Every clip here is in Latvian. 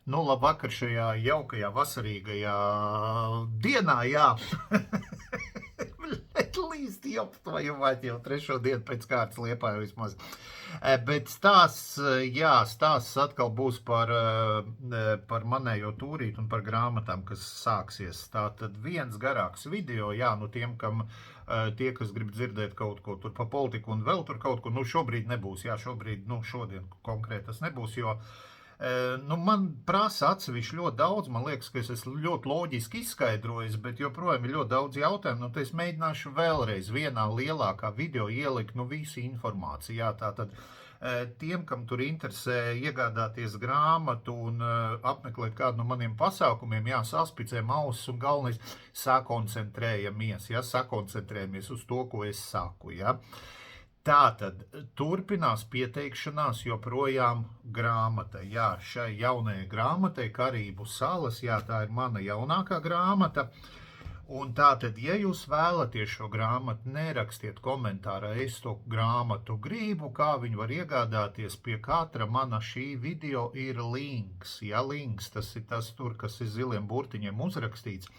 Nu, labvakar šajā jaukajā, vasarīgajā dienā, jā. Līst joptoju, vai jau trešo dienu pēc kārtas Liepājā vismaz. Bet stāsts atkal būs par manējo tūrīt un par grāmatām, kas sāksies. Tātad viens garāks video, jā, nu tiem, kam tie, kas grib dzirdēt kaut ko tur pa politiku un vēl tur kaut ko, nu šobrīd nebūs, jā, šobrīd, nu šodien konkrēti tas nebūs, jo nu, man prasa atsevišķi ļoti daudz, man liekas, ka es esmu ļoti loģiski izskaidrojis, bet joprojām ir ļoti daudz jautājumu, nu, tad es mēģināšu vēlreiz vienā lielākā video ielikt, nu, visu informāciju, jā, tātad tiem, kam tur interesē iegādāties grāmatu un apmeklēt kādu no maniem pasākumiem, jā, saspicēm ausis un galvenais sakoncentrējamies, jā, sakoncentrējamies uz to, ko es saku, jā. Tātad turpinās pieteikšanās joprojām grāmata. Jā, šai jaunajai grāmatai Karību salas, jā, tā ir mana jaunākā grāmata. Un tātad, ja jūs vēlaties šo grāmatu, nerakstiet komentārā, es to grāmatu gribu, kā viņu var iegādāties. Pie katra mana šī video ir links. Jā, links, tas ir tas tur, kas ir ziliem burtiņiem uzrakstīts.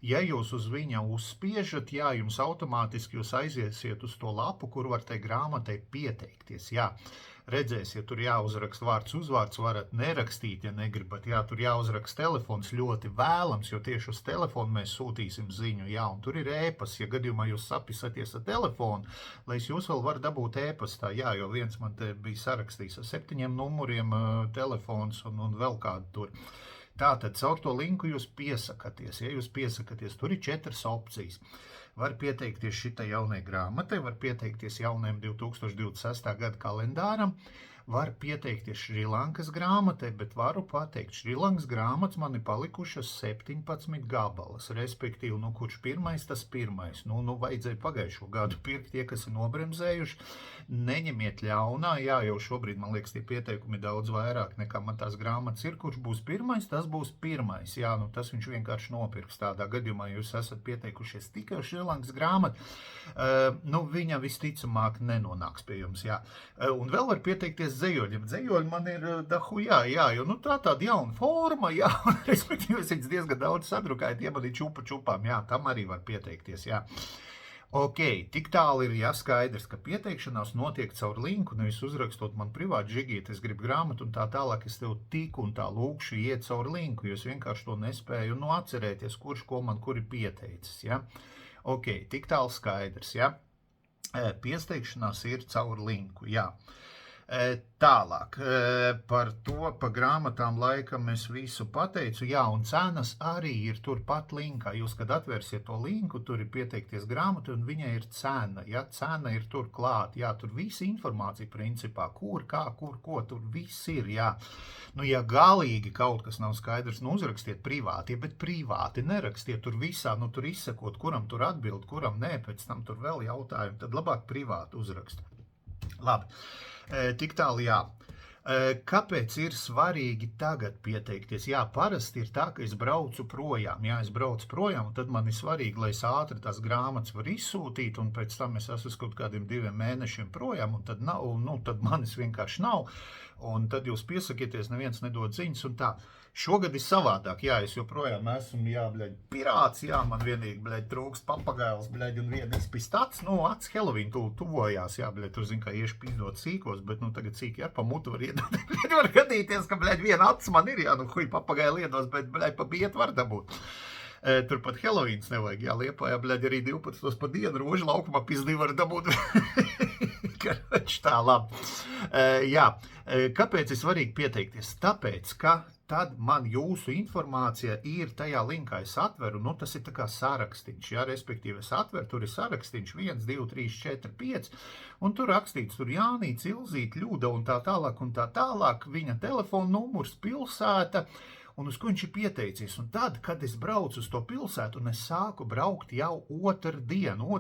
Ja jūs uz viņa uzspiežat, jā, jums automātiski jūs aiziesiet uz to lapu, kur var tai grāmatai pieteikties, jā. Redzēsiet, tur jāuzraksta vārds uzvārds, varat nerakstīt, ja negribat, jā, tur jāuzraksta telefons ļoti vēlams, jo tieši uz telefonu mēs sūtīsim ziņu, jā, un tur ir ēpas, ja gadījumā jūs sapisaties ar telefonu, lai jūs vēl var dabūt ēpastā, jā, jo viens man te bija sarakstījis ar 7 numuriem telefons un vēl kādu tur. Tātad, caur to linku jūs piesakaties. Ja jūs piesakaties, tur ir 4 opcijas. Var pieteikties šitai jaunai grāmatai, var pieteikties jaunajam 2026. gada kalendāram, var pieteikties Šrilankas grāmatai, bet varu pateikt, Šrilankas grāmatas man ir palikušas 17 gabalas, respektīvi, nu, kurš pirmais, tas pirmais. Nu, vajadzēja pagājušo gadu pirkt tie, kas ir nobremzējuši. Neņemiet ļaunā, jā, jau šobrīd, man liekas, tie pieteikumi daudz vairāk nekā man tās grāmatas ir, kurš būs pirmais, tas būs pirmais, jā, nu, tas viņš vienkārši nopirks tādā gadījumā, jūs esat pieteikušies tikai Šrilankas grāmatu, nu, viņa visticamāk nenonāks pie jums, jā. Un vēl var pieteikties zejoļiem. Zejoļi man ir dahujā, jā, jo, nu, tā tāda jauna forma, jā, un, respektīvi, es viņas diezgan daudz sadrukāju, tie man ir čupām, jā, tam arī var pieteikties, jā. Ok, tik tālu ir jāskaidrs, ka pieteikšanās notiek caur linku, nevis uzrakstot man privāti Žigīt, es gribu grāmatu un tā tālāk, es tev tik un tā lūkšu iet caur linku, jo es vienkārši to nespēju, nu, atcerēties, kurš ko man kuri pieteicis, ja. Ok, tik tālu skaidrs, ja. Pieteikšanās ir caur linku, jā. Tālāk, par to, pa grāmatām laikam es visu pateicu, jā, un cenas arī ir turpat linkā. Jūs, kad atvērsiet to linku, tur ir pieteikties grāmatu, un viņai ir cena, ja, cena ir tur klāt, jā, tur visa informācija principā, kur, kā, kur, ko, tur viss ir, jā. Nu, ja galīgi kaut kas nav skaidrs, nu, uzrakstiet privāti, bet privāti nerakstiet tur visā, nu, tur izsakot, kuram tur atbild, kuram nē, pēc tam tur vēl jautājumi, tad labāk privāti uzrakst. Labi. Tik tālu, jā. Kāpēc ir svarīgi tagad pieteikties? Jā, parasti ir tā, ka es braucu projām. Jā, es braucu projām, un tad man ir svarīgi, lai es ātri tās grāmatas var izsūtīt, un pēc tam es esmu kaut kādiem 2 mēnešiem projām, un tad nav, nu, tad manis vienkārši nav, un tad jūs piesakieties, neviens nedod ziņas, un tā. Šogad ir savādāk, jā, es joprojām esmu, jā, bļaļ, pirāts, jā, man vienīgi, bļaļ, trūkst papagails, bļaļ, un vien izpistats, nu, acs Halloween tuvojās, jā, bļaļ, tur, zin, kā ieši pizdot sīkos, bet, nu, tagad sīki ar pa mutu var iedot, var gadīties, ka, bļaļ, viena acs man ir, jā, nu, huj, papagaili iedos, bet, bļaļ, pa bietu var dabūt. Turpat Halloweens nevajag, jā, Liepājā, bļaļ, arī 12 pa dienu, rožu laukumā pizdī var dabūt. Karač, tā, labi. Jā, kāpēc ir svarīgi pieteikties? Tāpēc, ka tad man jūsu informācija ir tajā linkā, es atveru, nu tas ir tā kā sarakstīns, jā, respektīvi es atveru, tur ir sarakstīns 1, 2, 3, 4, 5, un tur rakstīts, tur Jānīts, Ilzīt, Ļuda un tā tālāk, viņa telefona numurs, pilsēta, un uz ko viņš ir pieteicies. Un tad, kad es braucu uz to pilsētu, un es sāku braukt jau otru dienu,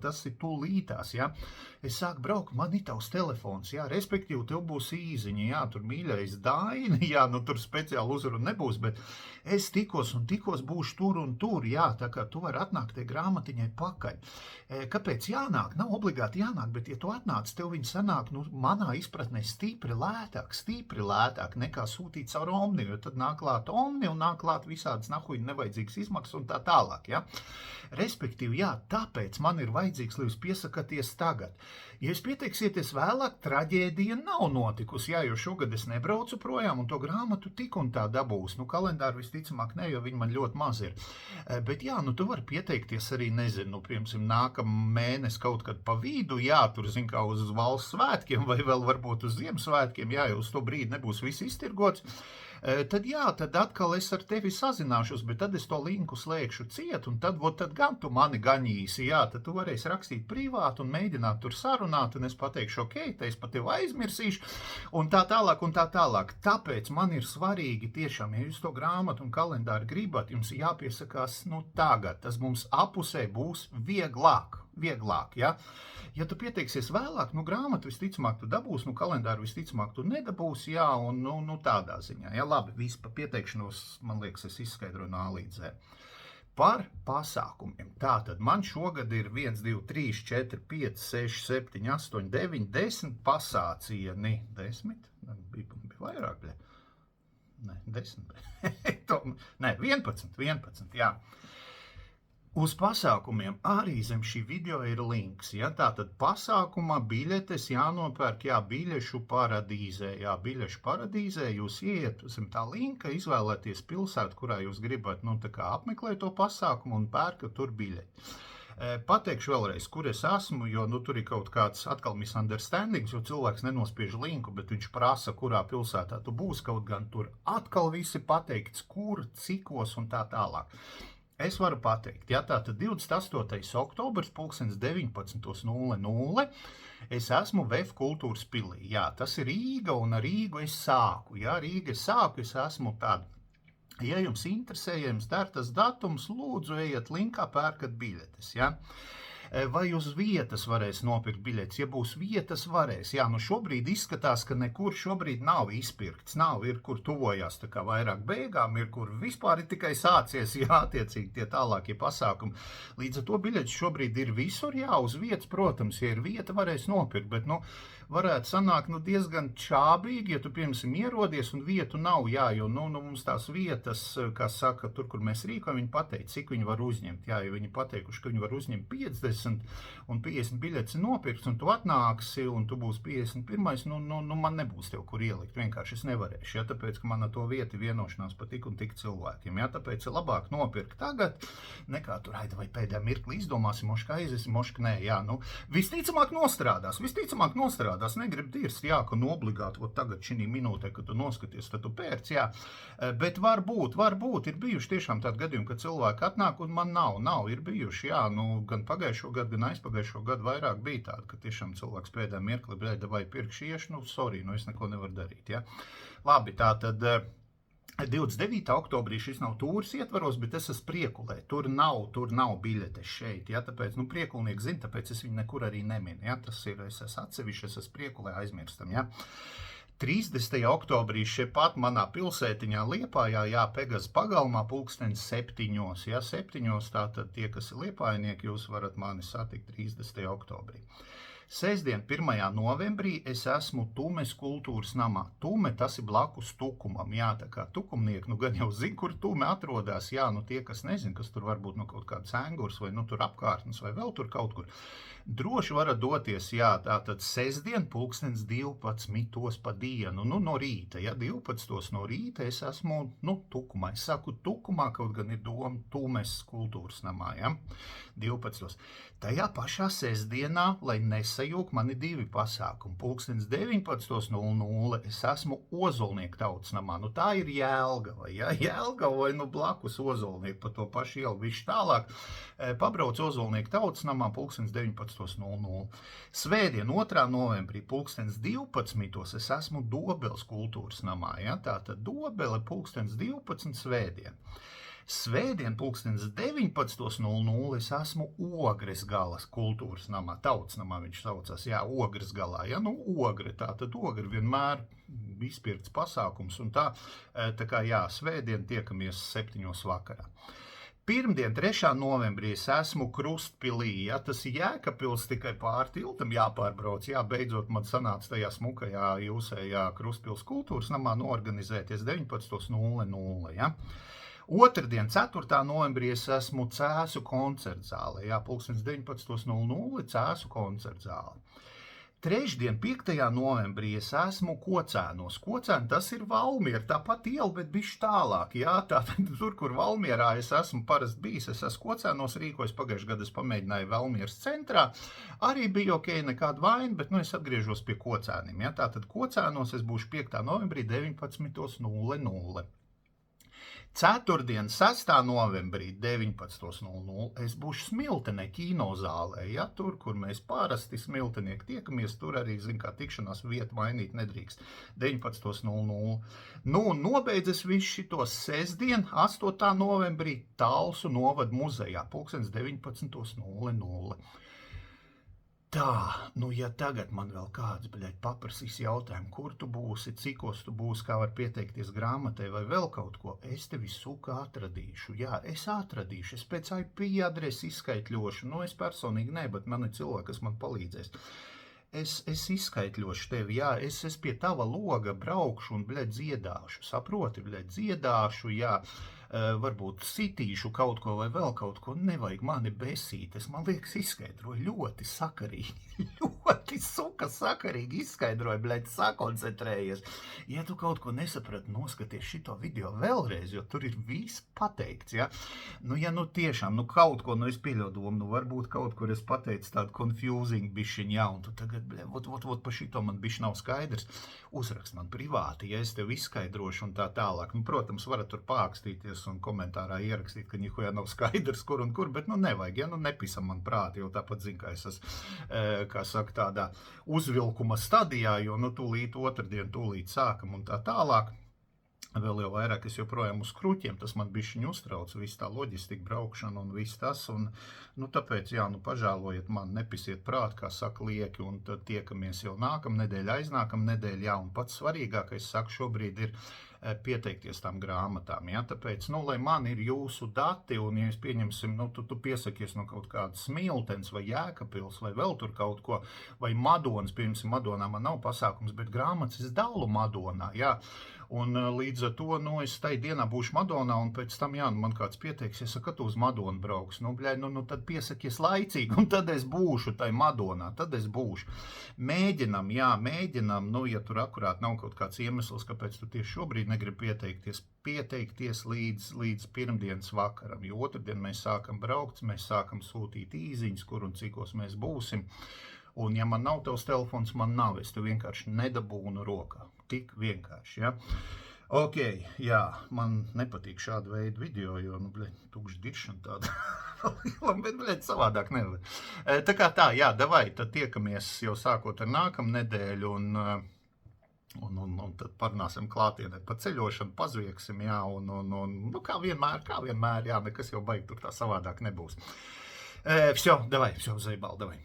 tas ir tūlītās, ja, es sāku braukt, man ir tavs telefons, jā, respektīvi, tev būs īziņa, jā, tur mīļais Daini, jā, nu tur speciāli uzruna nebūs, bet es tikos būšu tur un tur, jā, tā kā tu vari atnākt tie grāmatiņai pakaļ. Kāpēc jānāk? Nav obligāti jānāk, bet ja tu atnāc, tev viņi sanāk, nu, manā izpratnē stipri lētāk nekā sūtīt caur Omni, jo tad nāk klāt Omni un nāk klāt visādas nahuļi nevajadzīgas izmaksas un tā tālāk, ja. Respektīvi, jā, tāpēc man ir vajadzīgs, lai jūs piesakaties tagad. Ja jūs pieteiksieties vēlāk, traģēdija nav notikusi, jā, jo šogad es nebraucu projām un to grāmatu tik un tā dabūs. Nu, kalendāri visticamāk ne, jo viņi man ļoti maz ir. Bet jā, nu, tu vari pieteikties arī, nezinu, piemēram, nākamā mēnesi kaut kad pa vidu, jā, tur, zin kā, uz valsts svētkiem vai vēl varbūt uz Ziemassvētkiem, jā, jo uz to brīdi nebūs viss iztirgots. Tad jā, tad atkal es ar tevi sazināšos, bet tad es to linku slēgšu ciet, un tad gan tu mani gaņīsi, jā, tad tu varēsi rakstīt privāti un mēģināt tur sarunāt, un es pateikšu, ok, te es pa tevi aizmirsīšu, un tā tālāk. Tāpēc man ir svarīgi tiešām, ja jūs to grāmatu un kalendāru gribat, jums jāpiesakās, nu, tagad, tas mums apusē būs vieglāk, ja. Ja tu pieteiksies vēlāk, nu, grāmatu visticamāk tu dabūsi, nu, kalendāru visticamāk tu nedabūsi, jā, un, nu, tādā ziņā, jā, labi, visu pa pieteikšanos, man liekas, es izskaidroju no A līdz Z. Par pasākumiem. Tātad man šogad ir 1, 2, 3, 4, 5, 6, 7, 8, 9, 10 pasācieni. 10? Bija vairāk, bļa? Nē, 10. Nē, 11, jā. Uz pasākumiem arī zem šī video ir links, ja, tātad pasākumā biļetes jānopērk, jā, biļešu paradīzē, jūs ieiet zem tā linka, izvēlēties pilsētu, kurā jūs gribat, nu, tā kā apmeklēt to pasākumu un pērkat tur biļeti. Pateikšu vēlreiz, kur es esmu, jo, nu, tur ir kaut kāds atkal misunderstandings, jo cilvēks nenospiež linku, bet viņš prasa, kurā pilsētā tu būsi, kaut gan tur atkal visi pateikts, kur, cikos un tā tālāk. Es varu pateikt, ja tātad 28. oktobrs 19:00 es esmu VF kultūras pilī. Jā, tas ir Rīga un ar Rīgu es sāku. Jā, es esmu tāda. Ja jums interesē, ja jums der tas datums, lūdzu ejiet linkā, pērkat biļetes, ja. Vai uz vietas varēs nopirkt biļetes? Ja būs vietas, varēs. Jā, nu šobrīd izskatās, ka nekur šobrīd nav izpirkts. Ir, kur tuvojās tā kā vairāk beigām, ir, kur vispār ir tikai sācies, jā, attiecīgi tie tālākie pasākumi. Līdz ar to biļetes šobrīd ir visur, jā, uz vietas, protams, ja ir vieta, varēs nopirkt, bet, nu, varētu sanākt, nu, diezgan čābīgi, ja tu, piemēram, ierodies un vietu nav, jā, jo, nu, mums tās vietas, kā saka, tur, kur mēs rīkojam, viņi pateica, cik viņi var uzņemt, jā, ja viņi pateikuši, ka viņi var uzņemt 50 un 50 biļetes nopirks, un tu atnāksi, un tu būsi 51, nu, man nebūs tev, kur ielikt, vienkārši es nevarēšu, ja, tāpēc, ka man ar to vietu vienošanās pa tik un tik cilvēkiem, ja, tāpēc ir labāk nopirkt tagad, nekā tur, vai pēdējā mirkli izdomāsim, moška aiziesim, moška nē, jā, nu, visticamāk nostrādās, negrib dirst, jā, ka obligāti, tagad šī minūtē, kad tu noskaties, tad tu pērc, jā, bet varbūt, ir bijuši tiešām tādi gadījumi, ka cilvēki atnāk un man nav, ir bijuši, jā, nu, gan pagājušo gadu, gan aizpagājušo gadu vairāk bija tāda, ka tiešām cilvēks pēdējā mirkli, vai pirkšu iešu, nu, sorry, nu, es neko nevaru darīt, jā. Labi, tātad 29. oktobrī šis nav tūris ietvaros, bet es esmu Priekulē. Tur nav biļetes šeit, ja, tāpēc, nu, priekulnieki zina, tāpēc es viņu nekur arī neminu, ja, tas ir, es esmu atsevišķi, es esmu Priekulē aizmirstam, ja. 30. oktobrī šepat manā pilsētiņā Liepājā, jā, Pegas pagalmā, 7:00, ja, 7:00, tātad tie, kas ir liepājnieki, jūs varat mani satikt 30. oktobrī. Sestdien, 1. novembrī, es esmu Tumes kultūras namā. Tume, tas ir blakus Tukumam, jā, tā kā tukumnieki, nu gan jau zina, kur Tume atrodas, jā, nu tie, kas nezin, kas tur varbūt nu kaut kāds Cengurs vai nu tur apkārtnes vai vēl tur kaut kur. Droši varat doties, jā, tātad sestdien, 12:00 pa dienu, nu no rīta, ja, 12:00 no rīta es esmu, nu, Tukumā. Es saku Tukumā, kaut gan ir doma Tumes kultūras namā, ja, 12:00. Tajā pašā sestdienā, lai nesajūtu nesajūk, man ir 2 pasākumi. Pulkstens 19:00 es esmu Ozolnieku tautas namā. Nu, tā ir Jelgava, ja? Jelgava vai nu blakus Ozolnieku, pa to pašu ielu višķi tālāk. Pabrauc Ozolnieku tautas namā pulkstens 19:00. Svētdien 2. novembrī pulkstens 12. es esmu Dobeles kultūras namā, ja? Tātad Dobele pulkstens 12 svētdien. Svētdien pulkstens 19:00 es esmu Ogres galas kultūras namā, tautas namā viņš saucas, jā, Ogres galā, ja, nu, Ogre, tātad Ogre vienmēr izpirkts pasākums, un tā kā, jā, svētdien tiekamies 7 vakarā. Pirmdien, 3. novembrī es esmu Krustpilī, ja, tas ir Jēkabpils tikai pār tiltam jāpārbrauc, jā, beidzot man sanāca tajā smukajā jūsējā Krustpils kultūras namā noorganizēties 19:00, ja. Otrdien, 4. novembrī es esmu Cēsu koncertzālē, jā, pulkstens 19:00 Cēsu koncertzāle. Trešdien, 5. novembrī es esmu Kocēnos. Kocēni tas ir Valmiera, tāpat iela, bet bišķi tālāk, jā, tātad tur, kur Valmierā es esmu parasti bijis, es esmu Kocēnos rīkojis, pagājušajā gadā es pamēģināju Valmieras centrā, arī bija ok, nekāda vaina, bet, nu, es atgriežos pie Kocēniem, jā, tātad Kocēnos es būšu 5. novembrī 19:00. Ceturtdien, 6. novembrī 19:00 es būšu Smiltenē kinozālē, ja, tur, kur mēs parasti smiltenieki tiekamies, tur arī, zin, kā tikšanās vietu mainīt nedrīkst, 19:00. Nu, nobeidzas visu šitos sestdien, 8. novembrī Talsu novada muzejā, pulkstens 19:00. Tā, nu, ja tagad man vēl kāds, paprasīs jautājumu, kur tu būsi, cikos tu būsi, kā var pieteikties grāmatai vai vēl kaut ko, es tevi suka atradīšu. Jā, es atradīšu, es pēc IP adresi izskaitļošu, nu, es personīgi ne, bet man ir cilvēki, kas man palīdzēs. Es izskaitļošu tevi, jā, es pie tava loga braukšu un, dziedāšu, saproti, dziedāšu, jā, varbūt sitīšu kaut ko vai vēl kaut ko, nevajag mani besīt, es, man liekas, izskaidroju ļoti sakarīgi, ļoti suka sakarīgi izskaidroju, sakoncentrējies. Ja tu kaut ko nesaprati, noskaties šito video vēlreiz, jo tur ir viss pateikts, ja? Nu, ja nu tiešām, nu kaut ko, nu es pieļaudomu, nu varbūt kaut kur es pateicu tādu confusing bišķiņu, jā, un tu tagad, vot pa šito man bišķi nav skaidrs, uzrakst man privāti, ja es tev izskaidrošu un tā tālāk. Nu, protams, varat tur pākstīties un komentārā ierakstīt, ka ņihujā nav skaidrs, kur un kur, bet, nu, nevajag, ja, nu, nepisam man prāti, jo tāpat zin, ka es esmu, kā saka, tādā uzvilkuma stadijā, jo, nu, tūlīt otrdien, tūlīt sākam un tā tālāk. Vēl jau vairāk es joprojām uz kruķiem, tas man bišķiņu uztrauc, viss tā loģistika, braukšana un viss tas, un, nu, tāpēc, jā, nu, pažēlojiet man, nepisiet prāt, kā saka lieki, un tad tiekamies jau nākamnedēļ, aiznākamnedēļ, jā, un pats svarīgākais, saku, šobrīd ir pieteikties tām grāmatām, ja, tāpēc, nu, lai man ir jūsu dati, un, ja es pieņemsim, nu, tu piesakies no kaut kādas Smiltens vai Jēkabpils vai vēl tur kaut ko, vai Madonas, pieņemsim, Madonā man nav pasākums, bet grāmatas es dalu Madonā, jā, un līdz ar to, nu, es tai dienā būšu Madonā, un pēc tam, jā, man kāds pieteiksies, saka, tu uz Madonu brauks, nu, nu, tad piesakies laicīgi, un tad es būšu tai Madonā, tad es būšu. Mēģinam, jā, mēģinam, nu, ja tur akurāt nav kaut kāds iemesls, kāpēc tu tieši šobrīd negribi pieteikties līdz pirmdienas vakaram, jo otrdien mēs sākam braukt, mēs sākam sūtīt īziņas, kur un cikos mēs būsim, un ja man nav tavs telefons, man nav, es tev vienkārši nedabūnu rokā, tik vienkārši, ja. Ok, jā, man nepatīk šāda veida video, jo, nu, tukšs diršana tāda, bet, savādāk nevar. Tā kā tā, jā, davai, tad tiekamies jau sākot ar nākamu nedēļu, un tad parunāsim klātienē pa ceļošanu, pazvieksim, jā, un nu, kā vienmēr, jā, nekas jau baigi tur tā savādāk nebūs. Всё, давай, всё, заебал, давай.